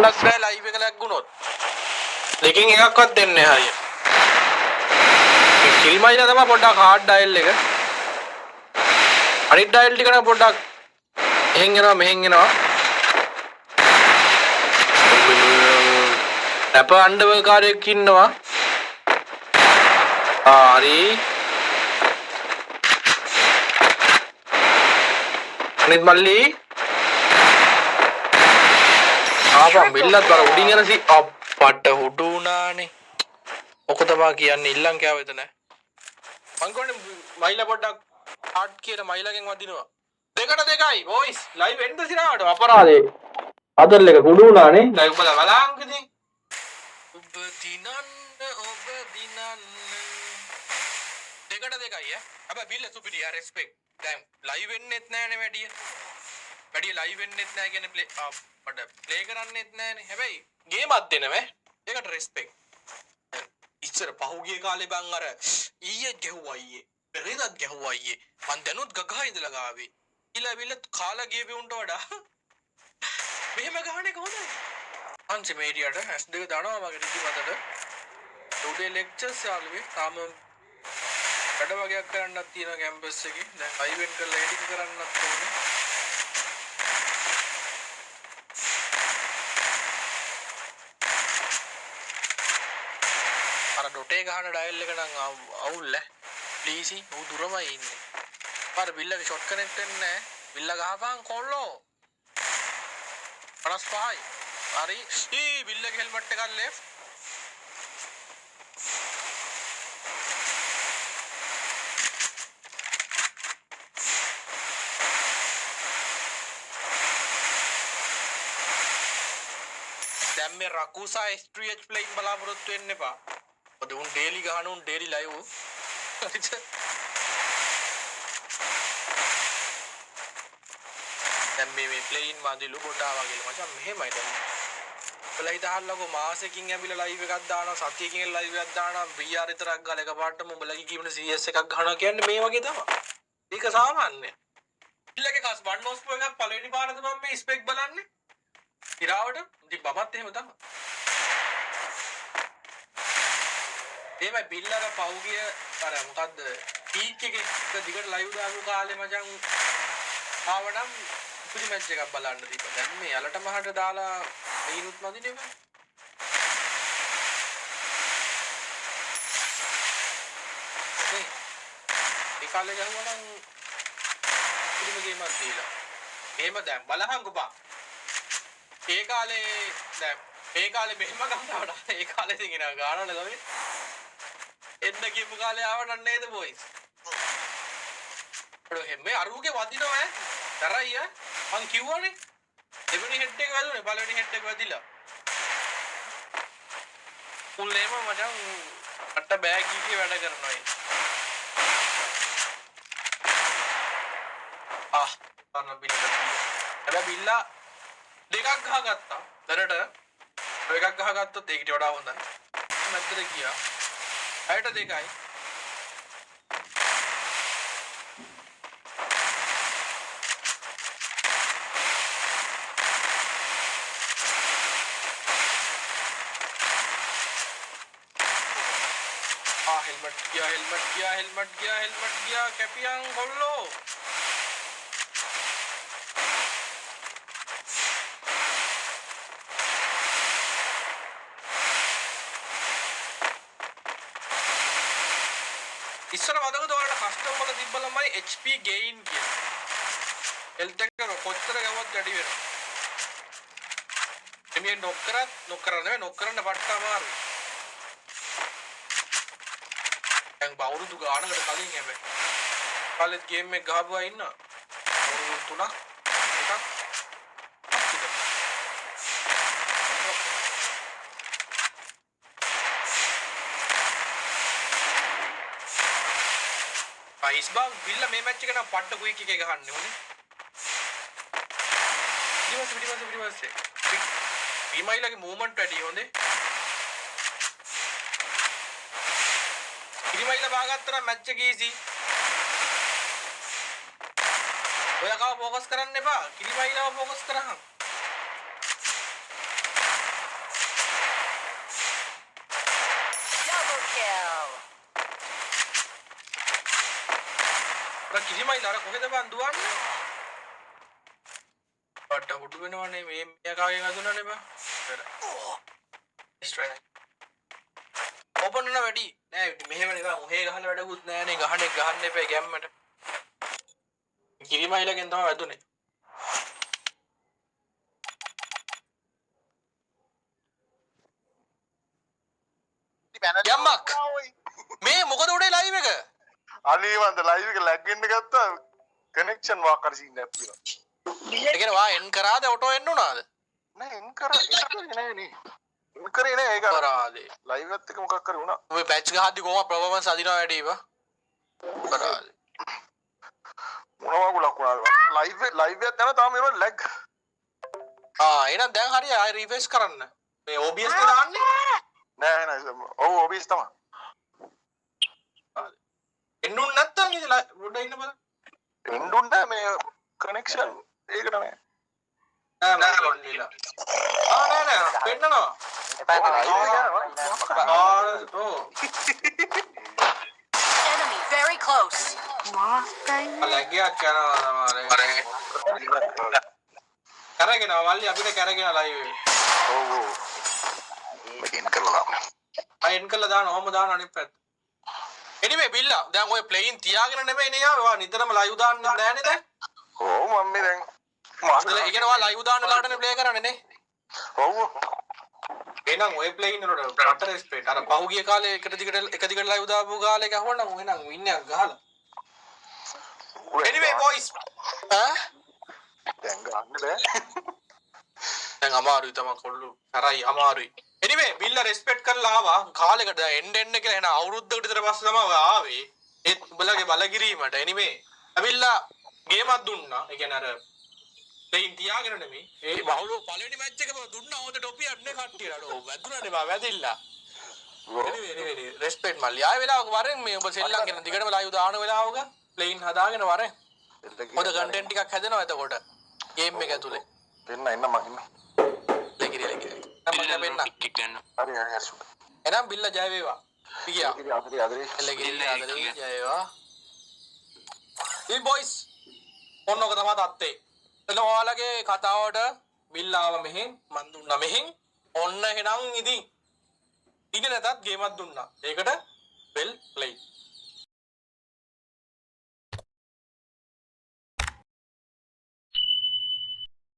කරන්නත් බෑ ලයිව් එක ලැග්ගුණොත්. දෙකෙන් එකක්වත් දෙන්නේ නැහැ හරියට. කිල්මයිලා තමයි පොඩ්ඩක් හાર્ඩ් ඩයල් එක. අනිත් ඩයල් ටික නම් පොඩ්ඩක් එහෙන් එනවා මෙහෙන් එනවා. අප අන්ඩර්වර් කාර්යයක් ඉන්නවා. හරි. අනිත් මල්ලි ආපම් බිල්ලත් බර උඩින් යනසි අප්පට හුඩු උනානේ. ඔක තමයි කියන්නේ ඉල්ලන් කෑව එතන. මං කොහොනේ මයිලා පොඩ්ඩක් හાર્ඩ් කියලා මයිලාගෙන් වදිනවා. 2-2යි බොයිස් ලයිව් එන්න සිරාට අපරාධේ. අදල් එක කුඩු උනානේ. ලයිව් බලං ඉතින්. ඔබ දිනන්න 2-2යි ඈ. අපේ බිල්ල සුපිරි යා රෙස්පෙක්ට්. දැන් ලයිව් වෙන්නෙත් නෑනේ වැඩිය. වැඩිය ලයිව් වෙන්නෙත් නෑ කියන්නේ ප්ලේ කරන්නෙත් නෑනේ. හැබැයි ගේමක් දෙනවേ. ඒකට රෙස්පෙක්ට්. ඉස්සර පහුගිය කාලේ බං අර ඊයේ ගැහුවා ඊයේ. පෙරේදත් ගැහුවා ඊයේ. මං දැනුත් ගගහා ඉඳලා ගාවේ. ඉලවිල කාලා ගිය බිවුන්ට වඩා මෙහෙම ගහන්නේ කොහොමද? අන්සි මේරියට S2 දානවා මගේ රිදි මතට. උදේ ලෙක්චර්ස් යාළුවේ තාම වැඩ වගේක් කරන්නත් තියෙනවා කැම්පස් එකේ. දැන් අයිවෙන්ට් කරලා එඩිට් කරන්නත් ඕනේ. අර ඩොටේ ගහන ඩයල් එක නම් අවුල් ඈ. ප්ලීසි ඌ දුරමයි ඉන්නේ. පාර බිල්ලගේ ෂොට් කනෙක්ට් වෙන්නේ නැහැ. බිල්ල ගහපන් කොල්ලෝ. 55යි. හරි. ඊ බිල්ලගේ හෙල්මට් එකක් ලෙෆ්ට්. දැන් මේ රකුසා S3H ප්ලේන් බලාපොරොත්තු වෙන්න එපා. ඔද උන් ඩේලි ගහන උන් ඩේලි ලයිව්. දැන් මේ ප්ලේන් මාදිලු කොටා වගේ මචං මෙහෙමයි දැන්. ඔයාලා හිතහල්ලකෝ මාසෙකින් ඇවිල්ලා ලයිව් එකක් දානවා සතියකින් ලයිව් එකක් දානවා VR විතරක් ගාලා එකපාරටම උඹලගේ කීමන CS එකක් ගහනවා කියන්නේ මේ වගේ තමයි. ඒක සාමාන්‍යයි. ඉල්ලගේ කස් 1 නෝස් එකක් පළවෙනි පාරද මම මේ ස්පෙක් බලන්නේ. ඉරාවට ඉතින් බබත් එහෙම තමයි. මේ බිල්ලර පවුගිය අර මොකද්ද පීක් එකේ දිගට ලයිව් දාපු කාලේ මචං ආවනම් පුදු මැච් එකක් බලන්න දීපා. දැන් මේ යලට මහට දාලා ඉනුත් මදි නෙමෙයි. ඒ කාලේ ගහුවා නම් පුදුම ගේමක් දීලා. එහෙම දැන් බලහං ගොපා. ඒ කාලේ මෙහෙම ගන්නවා. ඒ කාලේ ඉතින් එනවා ගානවල ගමේ. එන්න කියපු කාලේ ආවනම් නේද බොයිස්? මේ අරුගේ වදිනවා ඈ. තරයි ඈ. මං කිව්වනේ. දෙවෙනි හෙඩ් එක වැදුනේ පළවෙනි හෙඩ් එක වැදිලා. මුල්ලේම මචං අට බෑග් එකේ වැඩ කරනවා ඒ. අන්න බිල්ල. හැබැයි බිල්ලා දෙකක් ගහගත්තා. දරට එකක් ගහගත්තොත් ඒකට වඩා හොඳයි. මැද්දට ගියා. අයට දෙකයි. හෙල්මට් ගියා කැපියන් කොල්ලෝ. ඉස්සර වදකද ඔයාලට කස්ටම් වල තිබ්බ ළමයි HP gain කියන. හෙල්ත් එක කොච්චර ගමත් වැඩි වෙනවා. එන්නේ නොක් කරන්න පට්ට අමාරුයි. දැන් බවුරුදු ගානකට කලින් හැබැයි. කාලෙත් ගේම් එක ගහපුවා ඉන්න. අවුරුදු 3ක් එකක්. පයිස් බා බිල්ල මේ මැච් එක නම් පට්ට කුයික් එකේ ගහන්නේ ඕනේ. ඊවස්. ඊමයිලගේ මූවමන්ට් වැඩි හොඳේ. ඉරිමයිල බාගත්තා නම් මැච් එක ඊසි. ඔයා කව ફોකස් කරන්න එපා. කිරිමයිලව ફોකස් කරහන්. අර කිරිමයිලා අර කොහෙද බං දුවන්නේ? පට හුඩු වෙනවනේ මේ මෙයාගේ ගදුනනේ බං. ඕපන් වෙන වැඩි නෑ මෙහෙම නේ බං ඔහේ ගහන්න වැඩකුත් නෑනේ ගහන්න එපා ගැම්මට. කිරිමයිලාගෙන් තමයි වැදුනේ. යම්මක් මේ මොකද උඩේ ලයිව් එක? අනේ වන්ද ලයිව් එක ලැග් වෙන්න ගත්තා කනෙක්ෂන් වාක් කර සීන් එකක් තියෙනවා. ඒ කියන්නේ වා එන් කරාද ඔටෝ එන්න උනාද? නෑ එන් කරේ නෑ නේ. එන් කරේ නෑ ඒක. කරාදේ. ලයිව් එකත් එක මොකක් කරේ වුණා. ඔය බැච් ගහද්දි කොහොම පර්ෆෝමන්ස් අදිනවා වැඩි ඉව. කරාදේ. මොනවා ගුලක් වුණාද? ලයිව් එක යන තාම මේවා ලැග්. එහෙනම් දැන් හරි ආයි රිෆ්‍රෙෂ් කරන්න. මේ OBS එක දාන්නේ? නෑ ඔව් ඔබීස් තමයි. එන්නුන් නැත්තම් ඉතින් උඩ ඉන්න බලන්න. එන්ඩුන් නෑ මේ කනෙක්ෂන් ඒකට නෑ. නෑ කොල්ලිලා. නෑ පෙන්නනවා. Enemy very close. ලැග්ගයක් යනවා මාරේ. කරගෙන වල්ලි අපිට කරගෙන ලයිව් එක. ඔව් ඔව්. මේකෙන් කරලා අයින් කළා දාන ඔහම දාන අනිත් පැත්ත. anyway බිල්ලා දැන් ඔය ප්ලේයින් තියාගෙන නෙමෙයි නේ යාවා නිතරම ලයිව් දාන්න නෑනේ දැන්. ඔව් මම මේ දැන් මාස්ටර් ඒ කියන්නේ ඔයා ලයිව් දාන්න ලාටනේ ප්ලේ කරන්නේ නේ. ඔව් එහෙනම් ඔය ප්ලේයින් වලට රට රෙස්පෙක්ට් අර පහුගිය කාලේ එක දිගට ලයිව් දාපු කාලේ ගහවනම් එහෙනම් වින් එකක් ගහලා. anyway boys දැන් ගන්න බෑ. දැන් අමාරුයි තමයි කොල්ලු. කරයි අමාරුයි. anyway බිල්ලා රෙස්පෙක්ට් කරලා ආවා කාලෙකට එන්න කියලා එන අවුරුද්දකට විතර පස්සේ තමයි ආවේ. ඒත් උඹලගේ බලගිරීමට anyway අවිල්ලා ගේමක් දුන්නා. ඒ කියන්නේ අර දෙයින් තියාගෙන නෙමෙයි. ඒ බහුල පළවෙනි මැච් එකම දුන්නා හොඳ ටොපියක් නේ කට්ටියට. ඔව් වැදුනානේ බා වැදිලා. anyway රෙස්පෙක්ට් මල්ලි. ආයෙ වෙලාවක වරෙන් මේ ඔබ සෙල්ලම් කරන දිගටම ලයිව් දාන වෙලාවක ප්ලේයින් හදාගෙන වරෙන්. හොඳ කන්ටෙන්ට් ටිකක් හැදෙනවා එතකොට. ගේම් එක ඇතුලේ. එන්න මම ඉන්න. ලෙගිරි. නම් මම වෙන්න. හරි හරි. එනම් බිල්ලා ජය වේවා. පියා. ආදරේ. ලෙගිරි ආදරේ ජය වේවා. boys ඔන්නෝක තමයි තත්ත්වේ. එතන ඔයාලගේ කතාවට බිල්ලාව මෙහෙන් මන් දුන්නා මෙහෙන් ඔන්න එහෙනම් ඉතින් ඉන්නේ නැතත් ගේමක් දුන්නා. ඒකට වෙල් ප්ලේ.